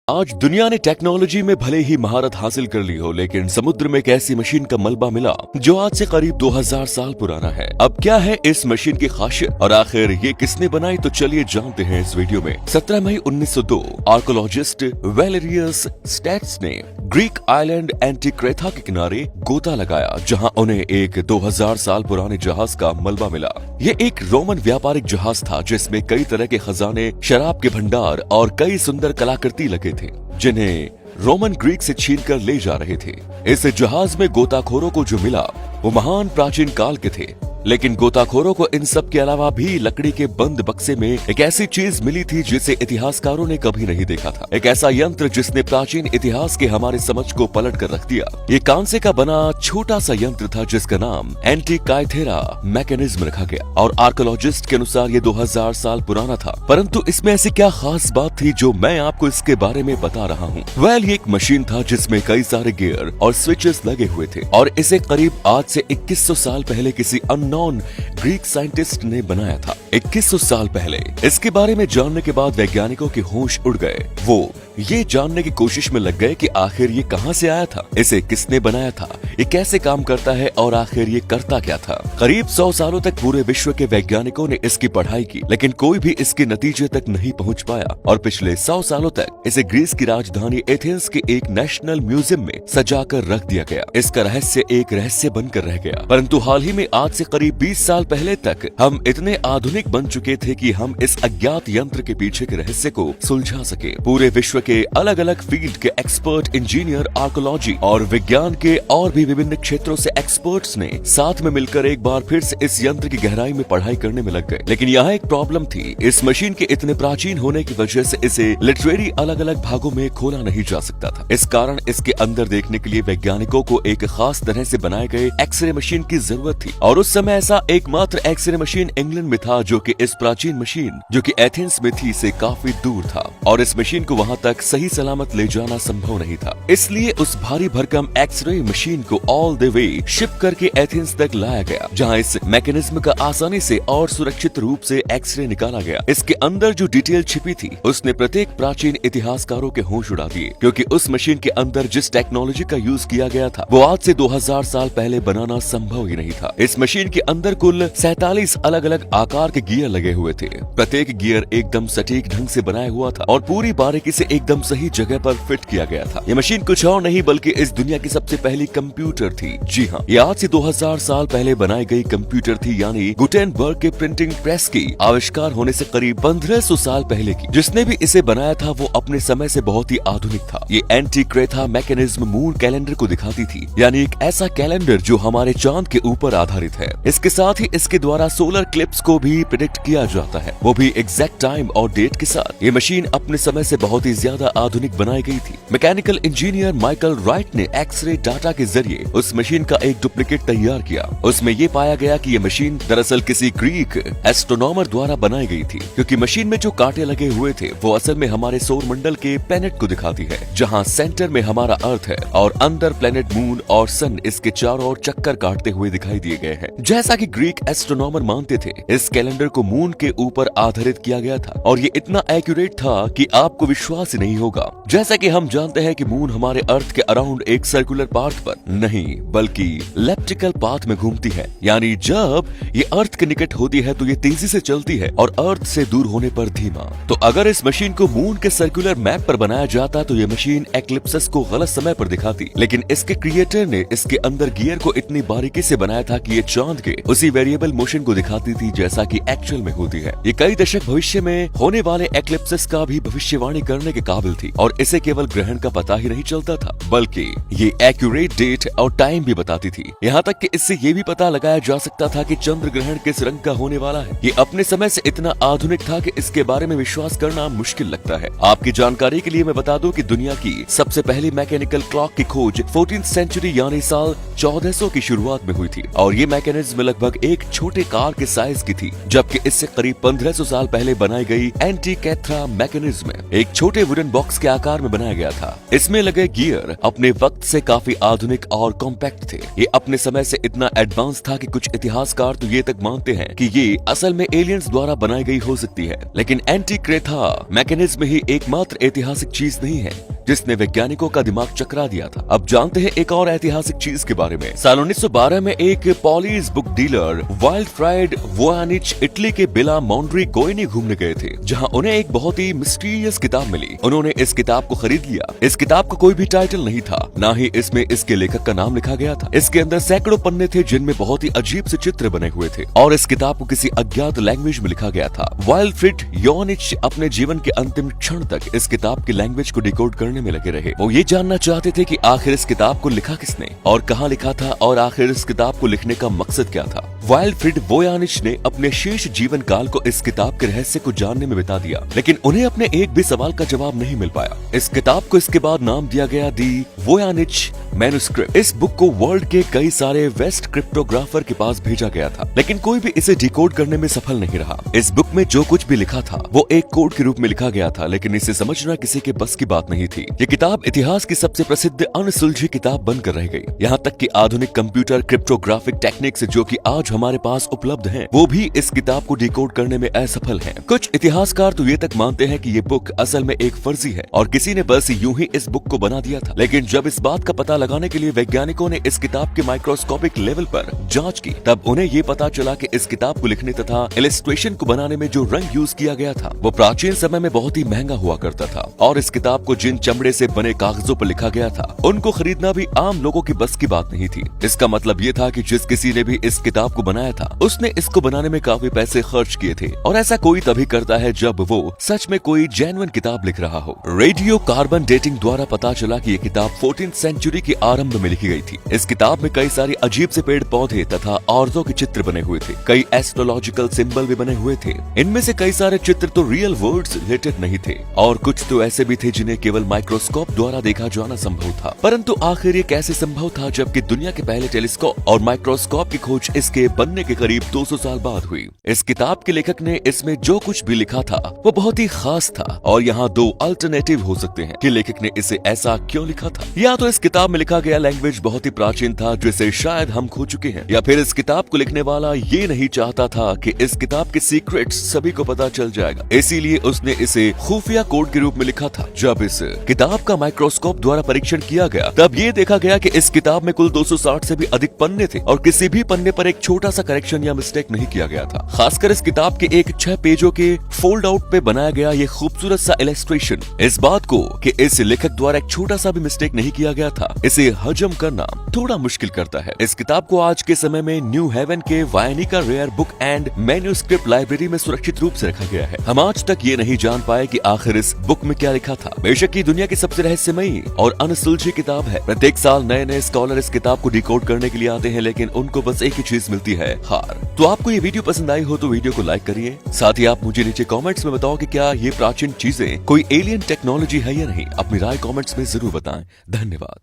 आज दुनिया ने टेक्नोलॉजी में भले ही महारत हासिल कर ली हो, लेकिन समुद्र में एक ऐसी मशीन का मलबा मिला जो आज से करीब 2000 साल पुराना है। अब क्या है इस मशीन की खासियत और आखिर ये किसने बनाई, तो चलिए जानते हैं इस वीडियो में। 17 मई 1902 आर्कोलॉजिस्ट वैलेरियस स्टैट्स ने ग्रीक आइलैंड एंटीक्रेथा के किनारे गोता लगाया, जहां उन्हें एक 2000 साल पुराने जहाज का मलबा मिला। ये एक रोमन व्यापारिक जहाज था जिसमें कई तरह के खजाने, शराब के भंडार और कई सुंदर कलाकृति लगे थे, जिन्हें रोमन ग्रीक से छीन कर ले जा रहे थे। इस जहाज में गोताखोरों को जो मिला वो महान प्राचीन काल के थे, लेकिन गोताखोरों को इन सब के अलावा भी लकड़ी के बंद बक्से में एक ऐसी चीज मिली थी जिसे इतिहासकारों ने कभी नहीं देखा था। एक ऐसा यंत्र जिसने प्राचीन इतिहास के हमारे समझ को पलट कर रख दिया। ये कांसे का बना छोटा सा यंत्र था जिसका नाम एंटीकाइथेरा मैकेनिज्म रखा गया और आर्कोलॉजिस्ट के अनुसार ये 2000 साल पुराना था। परंतु इसमें ऐसी क्या खास बात थी जो मैं आपको इसके बारे में बता रहा हूँ। ये एक मशीन था जिसमें कई सारे गियर और स्विचेस लगे हुए थे और इसे करीब आज से 2100 साल पहले किसी अननोन ग्रीक साइंटिस्ट ने बनाया था। 2100 साल पहले इसके बारे में जानने के बाद वैज्ञानिकों के होश उड़ गए। वो ये जानने की कोशिश में लग गए कि आखिर ये कहां से आया था, इसे किसने बनाया था, ये कैसे काम करता है और आखिर ये करता क्या था। करीब 100 सालों तक पूरे विश्व के वैज्ञानिकों ने इसकी पढ़ाई की, लेकिन कोई भी इसके नतीजे तक नहीं पहुंच पाया और पिछले 100 सालों तक इसे ग्रीस की राजधानी एथेंस के एक नेशनल म्यूजियम में सजाकर रख दिया गया। इसका रहस्य एक रहस्य बनकर रह गया। परंतु हाल ही में आज से करीब 20 साल पहले तक हम इतने आधुनिक बन चुके थे कि हम इस अज्ञात यंत्र के पीछे के रहस्य को सुलझा सके। पूरे विश्व के अलग अलग फील्ड के एक्सपर्ट, इंजीनियर, आर्कोलॉजी और विज्ञान के और भी विभिन्न क्षेत्रों से एक्सपर्ट्स ने साथ में मिलकर एक बार फिर से इस यंत्र की गहराई में पढ़ाई करने में लग गए। लेकिन यहाँ एक प्रॉब्लम थी। इस मशीन के इतने प्राचीन होने की वजह से इसे लिटरेरी अलग अलग भागों में खोला नहीं जा सकता था। इस कारण इसके अंदर देखने के लिए वैज्ञानिकों को एक खास तरह से बनाए गए एक्सरे मशीन की जरूरत थी और उस समय ऐसा एकमात्र एक्सरे मशीन इंग्लैंड में था जो कि इस प्राचीन मशीन जो कि एथेंस में थी से काफी दूर था और इस मशीन को वहां तक सही सलामत ले जाना संभव नहीं था। इसलिए उस भारी भरकम एक्सरे मशीन को ऑल द वे शिप करके एथेंस तक लाया गया, जहां इस मैकेनिज्म का आसानी से और सुरक्षित रूप से एक्सरे निकाला गया। इसके अंदर जो डिटेल छिपी थी उसने प्रत्येक प्राचीन इतिहासकारों के होश उड़ा दिए, क्योंकि उस मशीन के अंदर जिस टेक्नोलॉजी का यूज किया गया था वो आज से 2000 साल पहले बनाना संभव ही नहीं था। इस मशीन के अंदर कुल 47 अलग अलग आकार के गियर लगे हुए थे। प्रत्येक गियर एकदम सटीक ढंग से बनाया हुआ था और पूरी बारीकी से एकदम सही जगह पर फिट किया गया था। ये मशीन कुछ और नहीं बल्कि इस दुनिया की सबसे पहली कंप्यूटर थी। जी हाँ, ये आज से 2000 साल पहले बनाई गई कंप्यूटर थी, यानी गुटेनबर्ग के प्रिंटिंग प्रेस की आविष्कार होने से करीब 1500 साल पहले की। जिसने भी इसे बनाया था वो अपने समय से बहुत ही आधुनिक था। ये एंटीक्रेथा मैकेनिज्म मून कैलेंडर को दिखाती थी, यानी एक ऐसा कैलेंडर जो हमारे चांद के ऊपर आधारित है। इसके साथ ही इसके द्वारा सोलर क्लिप्स को भी प्रेडिक्ट किया जाता है, वो भी एग्जैक्ट टाइम और डेट के साथ। ये मशीन अपने समय से बहुत ही ज्यादा आधुनिक बनाई गई थी। मैकेनिकल इंजीनियर माइकल राइट ने एक्सरे डाटा के जरिए उस मशीन का एक डुप्लीकेट तैयार किया। उसमें ये पाया गया कि ये मशीन दरअसल किसी ग्रीक एस्ट्रोनॉमर द्वारा बनाई गई थी, क्योंकि मशीन में जो कांटे लगे हुए थे वो असल में हमारे सौर मंडल के प्लेनेट को दिखाती है, जहाँ सेंटर में हमारा अर्थ है और अंदर प्लेनेट, मून और सन इसके चारों ओर चक्कर काटते हुए दिखाई दिए गए हैं। जैसा कि ग्रीक एस्ट्रोनॉमर मानते थे, इस कैलेंडर को मून के ऊपर आधारित किया गया था और ये इतना एक्यूरेट था कि आपको विश्वास ही नहीं होगा। जैसा कि हम जानते हैं कि मून हमारे अर्थ के अराउंड एक सर्कुलर पाथ पर नहीं बल्कि इलिप्टिकल पाथ में घूमती है, यानी जब ये अर्थ के निकट होती है तो ये तेजी से चलती है और अर्थ से दूर होने पर धीमा। तो अगर इस मशीन को मून के सर्कुलर मैप पर बनाया जाता तो ये मशीन एक्लिप्सिस को गलत समय पर दिखाती, लेकिन इसके क्रिएटर ने इसके अंदर गियर को इतनी बारीकी से बनाया था कि ये चांद के उसी वेरिएबल मोशन को दिखाती थी जैसा कि एक्चुअल में होती है। ये कई दशक भविष्य में होने वाले एक्लिप्सिस का भी भविष्यवाणी करने के काबिल थी और इसे केवल ग्रहण का पता ही नहीं चलता था बल्कि ये एक्यूरेट डेट और टाइम भी बताती थी। यहाँ तक कि इससे ये भी पता लगाया जा सकता था कि चंद्र ग्रहण किस रंग का होने वाला है। ये अपने समय से इतना आधुनिक था कि इसके बारे में विश्वास करना मुश्किल लगता है। आपकी जानकारी के लिए मैं बता दूं कि दुनिया की सबसे पहली मैकेनिकल क्लॉक की खोज 14th सेंचुरी यानी साल 1400 की शुरुआत में हुई थी और ये मैकेनिज्म में लगभग एक छोटे कार के साइज की थी, जबकि इससे करीब 1500 साल पहले बनाई गई एंटीकैथ्रा मैकेनिज्म एक छोटे वुडन बॉक्स के आकार में बनाया गया था। इसमें लगे गियर अपने वक्त से काफी आधुनिक और कॉम्पैक्ट थे। ये अपने समय से इतना एडवांस था कि कुछ इतिहासकार तो ये तक मानते हैं कि ये असल में एलियंस द्वारा बनाई गई हो सकती है। लेकिन एंटीकैथ्रा मैकेनिज्म ही एकमात्र ऐतिहासिक चीज नहीं है जिसने वैज्ञानिकों का दिमाग चकरा दिया था। अब जानते हैं एक और ऐतिहासिक चीज के बारे में। साल 1912 में एक पॉलिश बुक डीलर वाइल्फ्राइड वोयानिच इटली के बिला मॉन्ड्री कोइनी घूमने गए थे, जहां उन्हें एक बहुत ही मिस्टीरियस किताब मिली। उन्होंने इस किताब को खरीद लिया। इस किताब का कोई भी टाइटल नहीं था, ना ही इसमें इसके लेखक का नाम लिखा गया था। इसके अंदर सैकड़ों पन्ने थे जिनमें बहुत ही अजीब से चित्र बने हुए थे और इस किताब को किसी अज्ञात लैंग्वेज में लिखा गया था। वाइल्फ्राइड योनिच अपने जीवन के अंतिम क्षण तक इस किताब की लैंग्वेज को डिकोड करने में लगे रहे। वो ये जानना चाहते थे कि आखिर इस किताब को लिखा किसने और कहाँ लिखा था और आखिर इस किताब को लिखने का मकसद क्या था। वाइल्फ्राइड वोयानिच ने अपने शेष जीवन काल को इस किताब के रहस्य को जानने में बिता दिया, लेकिन उन्हें अपने एक भी सवाल का जवाब नहीं मिल पाया। इस किताब को इसके बाद नाम दिया गया दी वोयानिच मैन्युस्क्रिप्ट। इस बुक को वर्ल्ड के कई सारे वेस्ट क्रिप्टोग्राफर के पास भेजा गया था, लेकिन कोई भी इसे डिकोड करने में सफल नहीं रहा। इस बुक में जो कुछ भी लिखा था वो एक कोड के रूप में लिखा गया था, लेकिन इसे समझना किसी के बस की बात नहीं थी। ये किताब इतिहास की सबसे प्रसिद्ध अनसुलझी किताब बनकर रह गई। यहाँ तक कि आधुनिक कंप्यूटर क्रिप्टोग्राफिक टेक्निक्स जो कि आज हमारे पास उपलब्ध हैं, वो भी इस किताब को डिकोड करने में असफल हैं। कुछ इतिहासकार तो ये तक मानते हैं कि ये बुक असल में एक फर्जी है और किसी ने बस यूं ही इस बुक को बना दिया था। लेकिन जब इस बात का पता लगाने के लिए वैज्ञानिकों ने इस किताब के माइक्रोस्कोपिक लेवल पर जांच की, तब उन्हें ये पता चला कि इस किताब को लिखने तथा इलस्ट्रेशन को बनाने में जो रंग यूज किया गया था वो प्राचीन समय में बहुत ही महंगा हुआ करता था और इस किताब को जिन चमड़े से बने कागजों पर लिखा गया था उनको खरीदना भी आम लोगों की बस की बात नहीं थी। इसका मतलब ये था कि जिस किसी ने भी इस किताब को बनाया था उसने इसको बनाने में काफी पैसे खर्च किए थे और ऐसा कोई तभी करता है जब वो सच में कोई जेन्युइन किताब लिख रहा हो। रेडियो कार्बन डेटिंग द्वारा पता चला कि ये किताब 14th सेंचुरी के आरंभ में लिखी गई थी। इस किताब में कई सारे अजीब से पेड़ पौधे तथा औरतों के चित्र बने हुए थे। कई एस्ट्रोलॉजिकल सिंबल भी बने हुए थे। इनमें से कई सारे चित्र तो रियल वर्ल्ड से रिलेटेड नहीं थे और कुछ तो ऐसे भी थे जिन्हें केवल माइक्रोस्कोप द्वारा देखा जाना संभव था। परंतु आखिर ये कैसे संभव था जबकि दुनिया के पहले टेलीस्कोप और माइक्रोस्कोप की खोज इसके बनने के करीब 200 साल बाद हुई। इस किताब के लेखक ने इसमें जो कुछ भी लिखा था वो बहुत ही खास था और यहाँ दो अल्टरनेटिव हो सकते हैं कि लेखक ने इसे ऐसा क्यों लिखा था। या तो इस किताब में लिखा गया लैंग्वेज बहुत ही प्राचीन था जिसे शायद हम खो चुके हैं, या फिर इस किताब को लिखने वाला ये नहीं चाहता था कि इस किताब के सीक्रेट्स सभी को पता चल जाएगा, इसीलिए उसने इसे खुफिया कोड के रूप में लिखा था। जब इस किताब का माइक्रोस्कोप द्वारा परीक्षण किया गया तब ये देखा गया कि इस किताब में कुल 260 से भी अधिक पन्ने थे और किसी भी पन्ने पर एक छोटा सा करेक्शन या मिस्टेक नहीं किया गया था। खासकर इस किताब के एक 6 पेजों के फोल्ड आउट पे बनाया गया ये खूबसूरत सा इलस्ट्रेशन इस बात को कि इस लेखक द्वारा एक छोटा सा भी मिस्टेक नहीं किया गया था इसे हजम करना थोड़ा मुश्किल करता है। इस किताब को आज के समय में न्यू हेवन के Beinecke rare book and manuscript library में सुरक्षित रूप से रखा गया है। हम आज तक ये नहीं जान पाए कि आखिर इस बुक में क्या लिखा था। बेशक ये दुनिया की सबसे रहस्यमयी और अनसुलझी किताब है। प्रत्येक साल नए नए स्कॉलर इस किताब को डिकोड करने के लिए आते हैं, लेकिन उनको बस एक ही चीज मिलती है, हार। तो आपको ये वीडियो पसंद आई हो तो वीडियो को लाइक करिए। साथ ही आप मुझे नीचे कमेंट्स में बताओ कि क्या ये प्राचीन चीजें कोई एलियन टेक्नोलॉजी है या नहीं। अपनी राय कमेंट्स में जरूर बताएं। धन्यवाद।